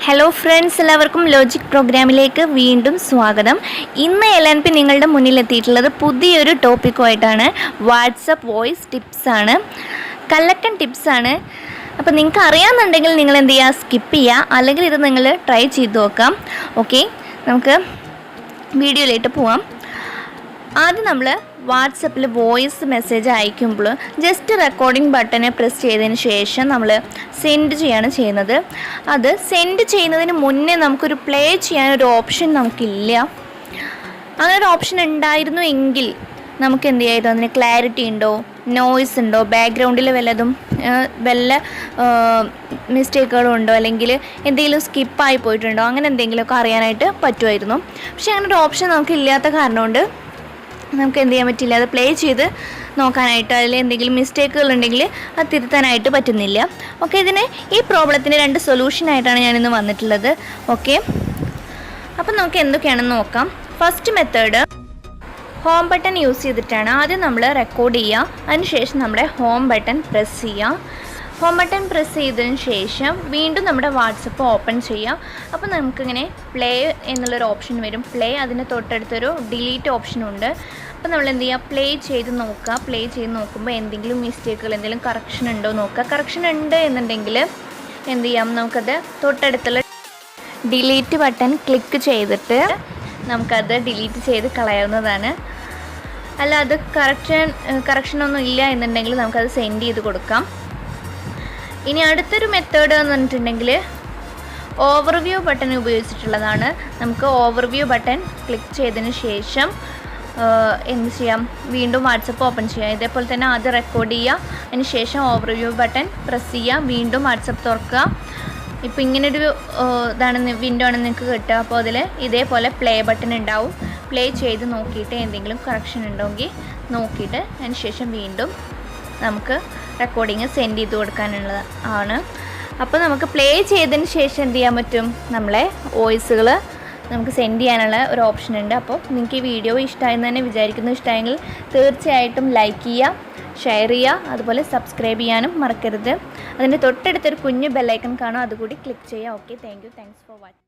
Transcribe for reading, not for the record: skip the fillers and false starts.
Hello friends, എല്ലാവർക്കും logic പ്രോഗ്രാമിലേക്ക് വീണ്ടും സ്വാഗതം. ഇന്ന് LNP നിങ്ങളുടെ മുന്നിലെത്തിയിട്ടുള്ളത് പുതിയൊരു ടോപ്പിക്കുമായിട്ടാണ്. WhatsApp voice ടിപ്സാണ്, കല്ലക്കൻ ടിപ്സാണ്. അപ്പോൾ നിങ്ങൾക്ക് അറിയാമെന്നുണ്ടെങ്കിൽ നിങ്ങൾ എന്ത് ചെയ്യുക, സ്കിപ്പ് ചെയ്യുക, അല്ലെങ്കിൽ ഇത് നിങ്ങൾ ട്രൈ ചെയ്ത് നോക്കാം. ഓക്കെ, നമുക്ക് വീഡിയോയിലേക്ക് പോവാം. ആദ്യം നമ്മൾ വാട്സപ്പിൽ വോയിസ് മെസ്സേജ് അയക്കുമ്പോൾ ജസ്റ്റ് റെക്കോർഡിംഗ് ബട്ടനെ പ്രസ് ചെയ്തതിന് ശേഷം നമ്മൾ സെൻഡ് ചെയ്യാണ് ചെയ്യുന്നത്. അത് സെൻഡ് ചെയ്യുന്നതിന് മുന്നേ നമുക്കൊരു പ്ലേ ചെയ്യാനൊരു ഓപ്ഷൻ നമുക്കില്ല. അങ്ങനെ ഒരു ഓപ്ഷൻ ഉണ്ടായിരുന്നു എങ്കിൽ നമുക്ക് എന്ത് ചെയ്യായിരുന്നു, അതിന് ക്ലാരിറ്റി ഉണ്ടോ, നോയ്സ് ഉണ്ടോ, ബാക്ക്ഗ്രൗണ്ടിൽ വല്ല മിസ്റ്റേക്കുകളും ഉണ്ടോ, അല്ലെങ്കിൽ എന്തെങ്കിലും സ്കിപ്പായി പോയിട്ടുണ്ടോ, അങ്ങനെ എന്തെങ്കിലുമൊക്കെ അറിയാനായിട്ട് പറ്റുമായിരുന്നു. പക്ഷേ അങ്ങനെ ഒരു ഓപ്ഷൻ നമുക്ക് ഇല്ലാത്ത കാരണം കൊണ്ട് നമുക്ക് എന്ത് ചെയ്യാൻ പറ്റില്ല, അത് പ്ലേ ചെയ്ത് നോക്കാനായിട്ട് അതിൽ എന്തെങ്കിലും മിസ്റ്റേക്കുകൾ ഉണ്ടെങ്കിൽ അത് തിരുത്താനായിട്ട് പറ്റുന്നില്ല. ഓക്കെ, ഈ പ്രോബ്ലത്തിന് 2 സൊല്യൂഷനായിട്ടാണ് ഞാനിന്ന് വന്നിട്ടുള്ളത്. ഓക്കെ, അപ്പം നമുക്ക് എന്തൊക്കെയാണെന്ന് നോക്കാം. First method home button use ചെയ്തിട്ടാണ്. ആദ്യം നമ്മൾ റെക്കോർഡ് ചെയ്യുക, അതിനുശേഷം നമ്മുടെ ഹോം ബട്ടൺ പ്രസ് ചെയ്യുക. ഹോം ബട്ടൺ പ്രസ് ചെയ്തതിന് ശേഷം വീണ്ടും നമ്മുടെ വാട്സപ്പ് ഓപ്പൺ ചെയ്യാം. അപ്പോൾ നമുക്കിങ്ങനെ പ്ലേ എന്നുള്ളൊരു ഓപ്ഷൻ വരും. പ്ലേ, അതിന് തൊട്ടടുത്തൊരു ഡിലീറ്റ് ഓപ്ഷനുണ്ട്. അപ്പോൾ നമ്മൾ എന്ത് ചെയ്യുക, പ്ലേ ചെയ്ത് നോക്കുക. പ്ലേ ചെയ്ത് നോക്കുമ്പോൾ എന്തെങ്കിലും മിസ്റ്റേക്കുകൾ, എന്തെങ്കിലും കറക്ഷൻ ഉണ്ടോ നോക്കുക. കറക്ഷൻ ഉണ്ട് എന്നുണ്ടെങ്കിൽ എന്ത് ചെയ്യാം, നമുക്കത് തൊട്ടടുത്തുള്ള ഡിലീറ്റ് ബട്ടൺ ക്ലിക്ക് ചെയ്തിട്ട് നമുക്കത് ഡിലീറ്റ് ചെയ്ത് കളയാവുന്നതാണ്. അല്ല, അത് കറക്ഷനൊന്നും ഇല്ല എന്നുണ്ടെങ്കിൽ നമുക്കത് സെൻഡ് ചെയ്ത് കൊടുക്കാം. ഇനി അടുത്തൊരു മെത്തേഡ് എന്ന് പറഞ്ഞിട്ടുണ്ടെങ്കിൽ ഓവർവ്യൂ ബട്ടൺ ഉപയോഗിച്ചിട്ടുള്ളതാണ്. നമുക്ക് ഓവർവ്യൂ ബട്ടൺ ക്ലിക്ക് ചെയ്തതിന് ശേഷം എന്ത് ചെയ്യാം, വീണ്ടും വാട്സപ്പ് ഓപ്പൺ ചെയ്യാം. ഇതേപോലെ തന്നെ ആദ്യം റെക്കോർഡ് ചെയ്യുക, അതിന് ശേഷം ഓവർവ്യൂ ബട്ടൺ പ്രസ് ചെയ്യുക, വീണ്ടും വാട്സപ്പ് തുറക്കുക. ഇപ്പോൾ ഇങ്ങനൊരു വിൻഡോ ആണ് നിങ്ങൾക്ക് കിട്ടുക. അപ്പോൾ അതിൽ ഇതേപോലെ പ്ലേ ബട്ടൺ ഉണ്ടാവും. പ്ലേ ചെയ്ത് നോക്കിയിട്ട് എന്തെങ്കിലും കറക്ഷൻ ഉണ്ടെങ്കിൽ നോക്കിയിട്ട് അതിന് ശേഷം വീണ്ടും നമുക്ക് റെക്കോർഡിങ് സെൻഡ് ചെയ്ത് കൊടുക്കാനുള്ളത് ആണ്. അപ്പോൾ നമുക്ക് പ്ലേ ചെയ്തതിന് ശേഷം എന്ത് ചെയ്യാൻ പറ്റും, നമ്മളെ വോയിസുകൾ നമുക്ക് സെൻഡ് ചെയ്യാനുള്ള ഒരു ഓപ്ഷൻ ഉണ്ട്. അപ്പോൾ നിങ്ങൾക്ക് ഈ വീഡിയോ ഇഷ്ടമായെന്ന് തന്നെ വിചാരിക്കുന്നു. ഇഷ്ടമായെങ്കിൽ തീർച്ചയായിട്ടും ലൈക്ക് ചെയ്യുക, ഷെയർ ചെയ്യുക, അതുപോലെ സബ്സ്ക്രൈബ് ചെയ്യാനും മറക്കരുത്. അതിൻ്റെ തൊട്ടടുത്തൊരു കുഞ്ഞു ബെല്ലൈക്കൺ കാണും, അതുകൂടി ക്ലിക്ക് ചെയ്യുക. Okay, thanks for watching.